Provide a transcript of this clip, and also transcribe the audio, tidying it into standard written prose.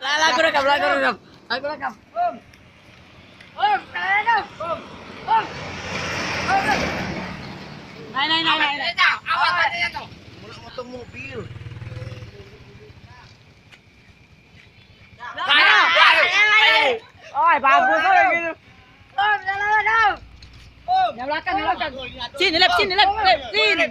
Lagu rekam, lagu rekam. Lagu rekam. Rekam. Naik. Awas katanya tuh. Mulai motor mobil. Oh, bagus kok gitu. Yang belakang. Sini, lep. Sini.